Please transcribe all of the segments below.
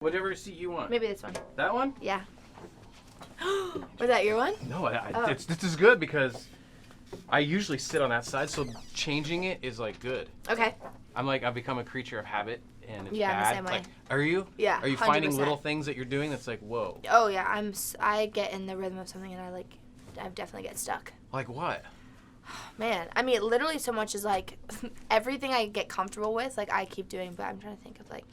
Whatever seat you want. Maybe this one. That one? Yeah. Was that your one? No, this is good because I usually sit on that side, so changing it is like good. Okay. I've become a creature of habit, and it's Yeah, bad. I'm the same way. Like, are you? Yeah. Are you 100%. finding little things that you're doing that's like, whoa? Oh yeah, I get in the rhythm of something and I definitely get stuck. Like what? Man, I mean, literally so much is like everything I get comfortable with, like I keep doing, but I'm trying to think of like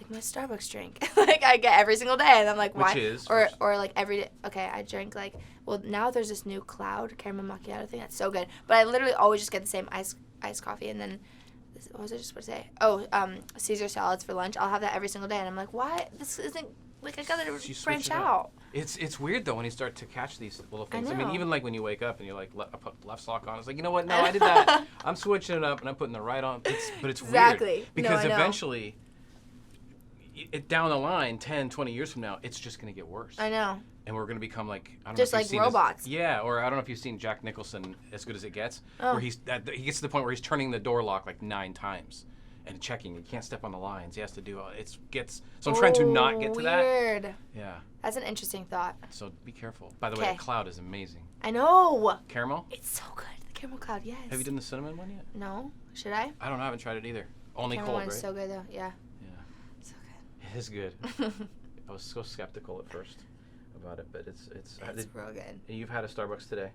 my Starbucks drink. Like I get every single day, and I'm like, why? Or like every day. Okay, I drink like, well, now there's this new Cloud caramel macchiato thing that's so good, but I literally always just get the same iced coffee, and then what was I just supposed to say? Oh, Caesar salads for lunch. I'll have that every single day, and I'm like, why? This isn't like I gotta branch out. It's weird though when you start to catch these little things. I know. mean, even like when you wake up and you're like, I put left sock on. It's like, you know what? No, I did that. I'm switching it up and I'm putting the right on. But it's exactly. Weird because no, eventually, down the line, 10, 20 years from now, it's just gonna get worse. I know. And we're gonna become like just like robots. Yeah, or I don't know if you've seen Jack Nicholson, As Good as It Gets, where he gets to the point where he's turning the door lock like 9 times. And checking, he can't step on the lines. He has to do so I'm trying to not get to that. Weird. Yeah. That's an interesting thought. So be careful. By the way, the Cloud is amazing. I know. Caramel? It's so good. The caramel Cloud, yes. Have you done the cinnamon one yet? No. Should I? I don't know. I haven't tried it either. Only caramel cold, one's right? so good though. Yeah. Yeah. So good. It is good. I was so skeptical at first about it, but it's real good. You've had a Starbucks today?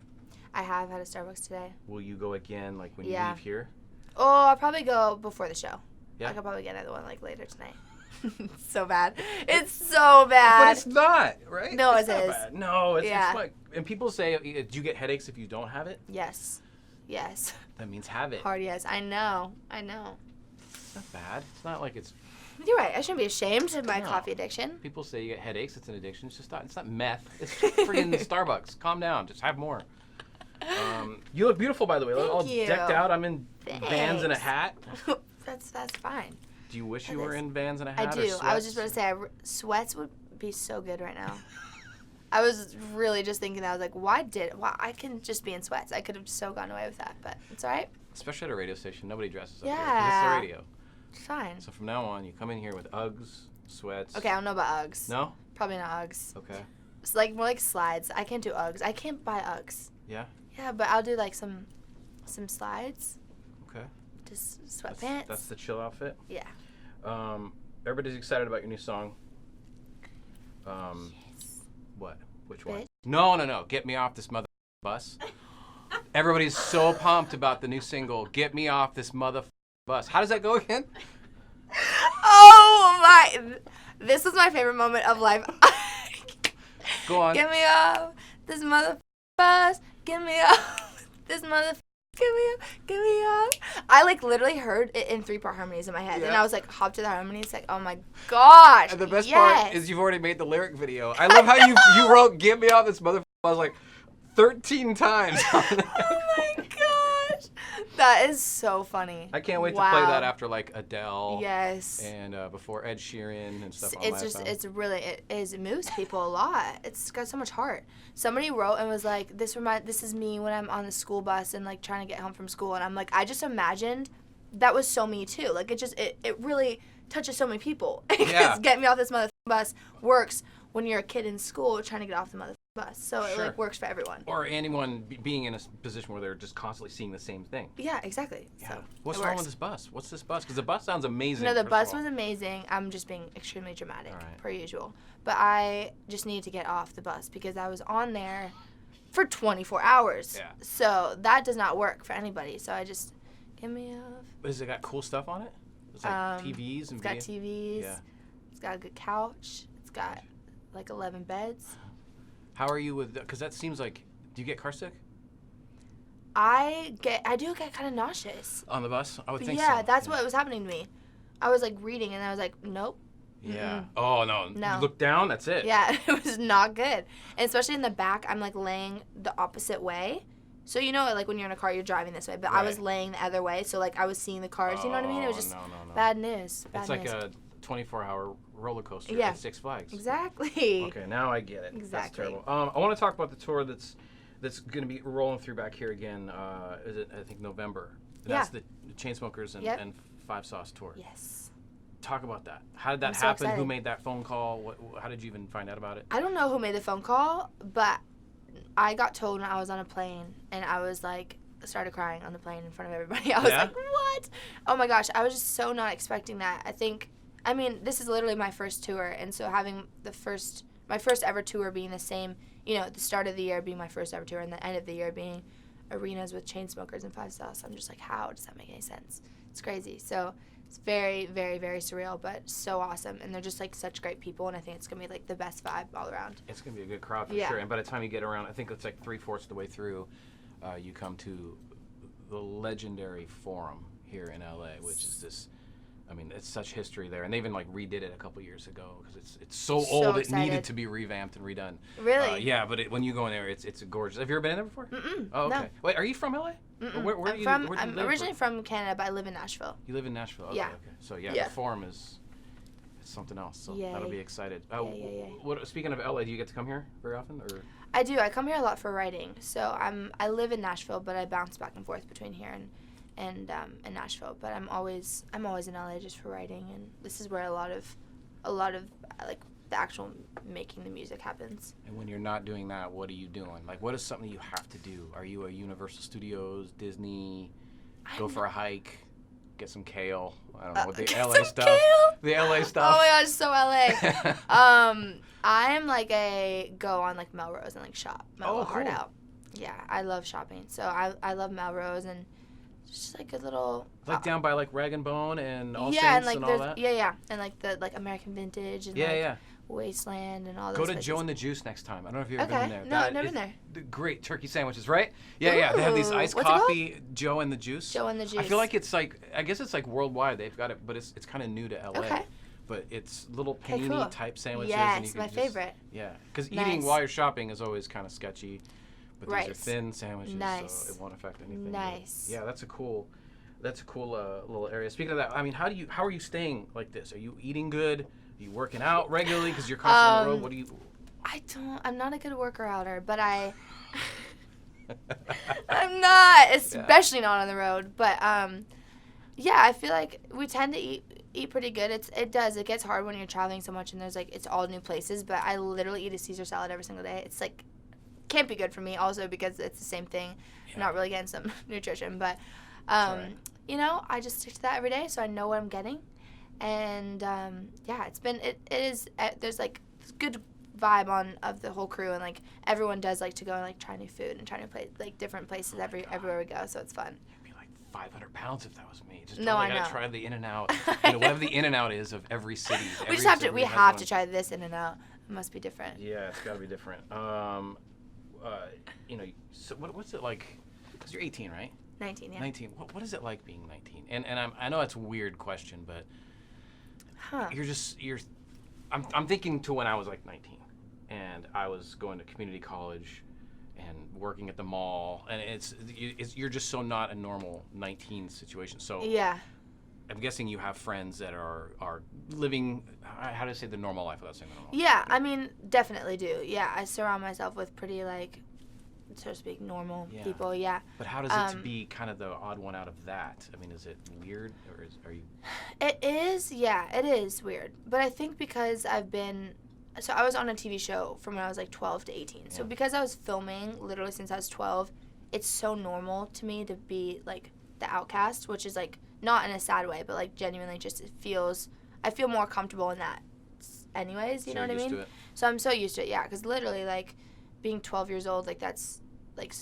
I have had a Starbucks today. Will you go again, like when you leave here? Oh, I'll probably go before the show. Yeah. I could probably get another one like later tonight. It's so bad. It's so bad. But it's not, right? No, it's it not is. Bad. No, it's like, and people say, do you get headaches if you don't have it? Yes. Yes. That means have it. Hard yes. I know. It's not bad. It's not like it's... You're right. I shouldn't be ashamed of my coffee addiction. People say you get headaches. It's an addiction. It's not meth. It's freaking Starbucks. Calm down. Just have more. You look beautiful, by the way. Thank all you. decked out. I'm in Vans and a hat. That's fine. Do you wish you were in Vans and a hat? I do. I was just about to say, sweats would be so good right now. I was really just thinking that. I was like, why I can just be in sweats. I could have so gotten away with that, but it's all right. Especially at a radio station. Nobody dresses up here. Yeah. It's the radio. It's fine. So from now on, you come in here with Uggs, sweats. Okay, I don't know about Uggs. No? Probably not Uggs. Okay. It's like more like slides. I can't do Uggs. I can't buy Uggs. Yeah? Yeah, but I'll do like some slides. Okay. Just sweatpants. That's the chill outfit? Yeah. Everybody's excited about your new song. Yes. What? Which Bitch. one? No. Get Me Off This Mother Bus. Everybody's so pumped about the new single, Get Me Off This Mother Bus. How does that go again? Oh my! This was my favorite moment of life. Go on. Get me off this mother bus. Get me off this mother. Get me off. I like literally heard it in 3-part harmonies in my head, and I was like, hop to the harmonies, like, oh my gosh. And the best part is you've already made the lyric video. I love how you wrote "Get Me Off This Mother" bus like 13 times. Oh my gosh, that is so funny. I can't wait to play that after like Adele. Yes. And before Ed Sheeran and stuff. It moves people a lot. It's got so much heart. Somebody wrote and was like, this is me when I'm on the school bus and like trying to get home from school, and I'm like, I just imagined that was so me too. Like it really touches so many people. Because Get Me Off This Mother Bus works when you're a kid in school trying to get off the mother bus. So it like works for everyone. Or anyone being in a position where they're just constantly seeing the same thing. Yeah, exactly. Yeah. So what's wrong with this bus? What's this bus? Because the bus sounds amazing. No, the bus was amazing. I'm just being extremely dramatic, per usual. But I just needed to get off the bus because I was on there for 24 hours. Yeah. So that does not work for anybody. So I just, get me off. Has it got cool stuff on it? It's like TVs and It's got TVs. Yeah. It's got a good couch. It's got like 11 beds. How are you with, because that seems like, do you get car sick? I do get kind of nauseous. On the bus? I would think so. Yeah, that's what was happening to me. I was like reading and I was like, nope. Yeah. Mm-mm. Oh, no. You look down, that's it. Yeah, it was not good. And especially in the back, I'm like laying the opposite way. So you know, like when you're in a car, you're driving this way, but I was laying the other way. So like I was seeing the cars, you know what I mean? It was just bad news. It's like a 24-hour roller coaster at Six Flags. Exactly. Okay, now I get it. Exactly. That's terrible. I want to talk about the tour that's going to be rolling through back here again. Is it? I think November. That's the Chainsmokers and 5 Sauce tour. Yes. talk about that. How did that happen? Who made that phone call? How did you even find out about it? I don't know who made the phone call, but I got told when I was on a plane, and I was like, started crying on the plane in front of everybody. I was like, what? Oh my gosh, I was just so not expecting that. I mean, this is literally my first tour, and so having my first ever tour being the same, the start of the year being my first ever tour, and the end of the year being arenas with Chainsmokers and 5 Stars. I'm just like, how does that make any sense? It's crazy. So it's very, very, very surreal, but so awesome. And they're just like such great people, and I think it's gonna be like the best vibe all around. It's gonna be a good crowd for sure. And by the time you get around, I think it's like 3/4 of the way through, you come to the legendary Forum here in LA, which is this. I mean, it's such history there, and they even like redid it a couple years ago because it's so old. Excited. It needed to be revamped and redone. Really? Yeah, but when you go in there, it's gorgeous. Have you ever been in there before? Oh, okay. No. Wait, are you from LA? I'm originally from Canada, but I live in Nashville. You live in Nashville. Okay, yeah. Okay. So the Forum is something else. So that'll be excited. Speaking of LA, do you get to come here very often, or? I do. I come here a lot for writing. So I live in Nashville, but I bounce back and forth between here and Nashville, but I'm always in LA just for writing, and this is where a lot of like the actual making the music happens. And when you're not doing that, what are you doing? Like, what is something you have to do? Are you a Universal Studios, Disney, go for a hike, get some kale? I don't know what the LA stuff. Kale? The LA stuff. Oh my gosh, so LA. I'm like a go on like Melrose and like shop my little heart out. Yeah, I love shopping, so I love Melrose and. Just like a little like down by like Rag and Bone and All Saints and like and all that. Yeah, and like the American Vintage and Wasteland and all those. Go to places. Joe and the Juice next time. I don't know if you've ever been there. No, I've never been there. Great turkey sandwiches, right? Yeah, Ooh, they have these iced what's coffee. Joe and the Juice. Joe and the Juice. I feel like it's like I guess it's like worldwide. They've got it, but it's kind of new to LA. Okay. But it's little panini type sandwiches. Yes, and you my favorite. Yeah, because eating while you're shopping is always kind of sketchy. But these are thin sandwiches, so it won't affect anything. Nice. Yeah, that's a cool little area. Speaking of that, I mean, how are you staying like this? Are you eating good? Are you working out regularly because you're constantly on the road? What do you? I'm not a good worker-outer, but I'm not, especially not on the road. But I feel like we tend to eat pretty good. It gets hard when you're traveling so much and there's like it's all new places. But I literally eat a Caesar salad every single day. It's like can't be good for me also because it's the same thing. Yeah. Not really getting some nutrition, but. I just stick to that every day, so I know what I'm getting, and there's like good vibe of the whole crew, and like everyone does like to go and like try new food and try new different places everywhere we go, so it's fun. You'd be like 500 pounds if that was me. Just no, I know. Gotta try the In-N-Out. Whatever the In-N-Out is of every city. We have to try this In-N-Out. It must be different. Yeah, it's got to be different. So what's it like? Because you're 18, right? 19, yeah. 19. What is it like being 19? And I know it's a weird question, but I'm thinking to when I was like 19, and I was going to community college and working at the mall, and you're just so not a normal 19 situation. So yeah, I'm guessing you have friends that are living. How do I say the normal life without saying the normal? Yeah, I mean, definitely do. Yeah, I surround myself with pretty like. So to speak, normal people, yeah. But how does it to be kind of the odd one out of that? I mean, is it weird, or are you? It is, yeah, it is weird. But I think because I was on a TV show from when I was like 12 to 18. Yeah. So because I was filming literally since I was 12, it's so normal to me to be like the outcast, which is like not in a sad way, but like genuinely just I feel more comfortable in that anyways, you know what I mean? So I'm so used to it, yeah, because literally like being 12 years old, like that's like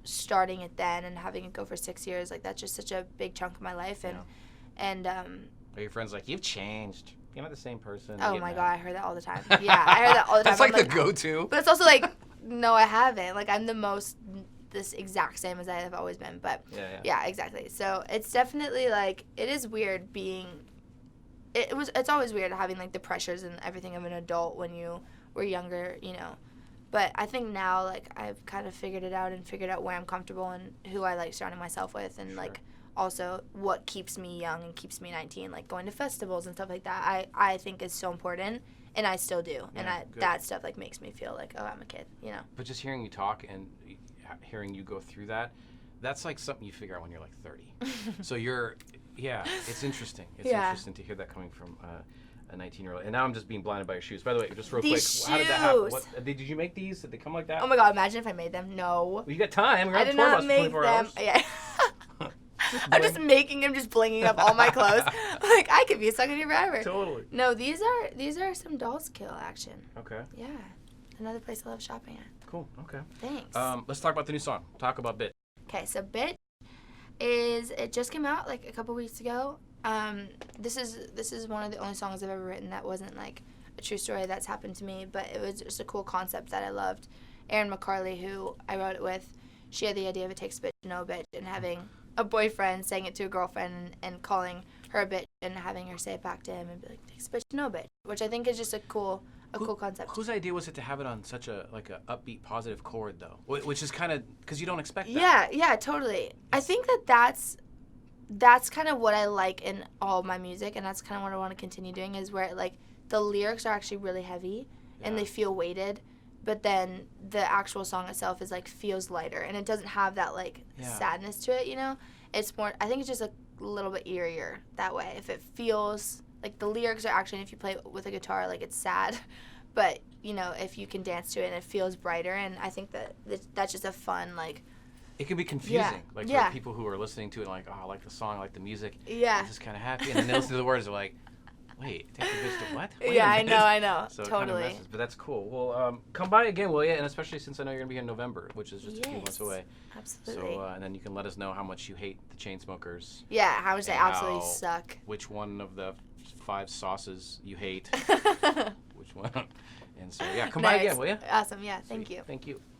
starting it then and having it go for 6 years, like that's just such a big chunk of my life. And are your friends like, you've changed, you're not the same person? Oh my god, I heard that all the time. Yeah, I heard that all the time. That's like the go-to. But it's also like, no, I haven't. Like I'm this exact same as I have always been. But yeah, exactly. So it's definitely like it is weird being. It's always weird having like the pressures and everything of an adult when you were younger, But I think now, like, I've kind of figured it out and figured out where I'm comfortable and who I like surrounding myself with and, like, also what keeps me young and keeps me 19, like going to festivals and stuff like that. I think is so important, and I still do. Yeah, and that stuff, like, makes me feel like, oh, I'm a kid, But just hearing you talk and hearing you go through that, that's, like, something you figure out when you're, like, 30. So you're Yeah, it's interesting. It's interesting to hear that coming from a 19-year-old. And now I'm just being blinded by your shoes. By the way, just real quick, how did that happen? Did you make these? Did they come like that? Oh my God, imagine if I made them. No. Well, you got time. We're I on did tour not bus for make 24 them. hours. Yeah. I'm just making them, just blinging up all my clothes. Like, I could be stuck in here forever. Totally. No, these are some Dolls Kill action. Okay. Yeah. Another place I love shopping at. Cool. Okay. Thanks. Let's talk about the new song. Talk about Bitch. Okay, so Bitch it just came out like a couple weeks ago. This is one of the only songs I've ever written that wasn't like a true story that's happened to me, but it was just a cool concept that I loved. Erin McCarley, who I wrote it with, she had the idea of it takes a bitch to know a bitch, and having a boyfriend saying it to a girlfriend and calling her a bitch and having her say it back to him and be like, takes a bitch to know a bitch, which I think is just a cool concept. Whose idea was it to have it on such a upbeat, positive chord though? Which is kind of because you don't expect that. Yeah, totally. I think that's kind of what I like in all of my music, and that's kind of what I want to continue doing, is where like the lyrics are actually really heavy and they feel weighted, but then the actual song itself is like feels lighter, and it doesn't have that like sadness to it, you know? It's more, I think it's just a little bit eerier that way. If it feels like the lyrics are actually, if you play it with a guitar, like it's sad, but you know, if you can dance to it and it feels brighter, and I think that's just a fun like. It can be confusing, for people who are listening to it, like, oh, I like the song, I like the music. Yeah. I'm just kind of happy, and then they listen to the words, they're like, wait, take the bitch to what? Wait I know, so totally. It kind of messes, but that's cool. Well, come by again, will you? And especially since I know you're gonna be here in November, which is just a few months away. Absolutely. So, and then you can let us know how much you hate the Chainsmokers. Yeah, how much they absolutely suck. Which one of the 5 sauces you hate? Which one? And so, yeah, come by again, will you? Awesome. Yeah. Thank you. Thank you.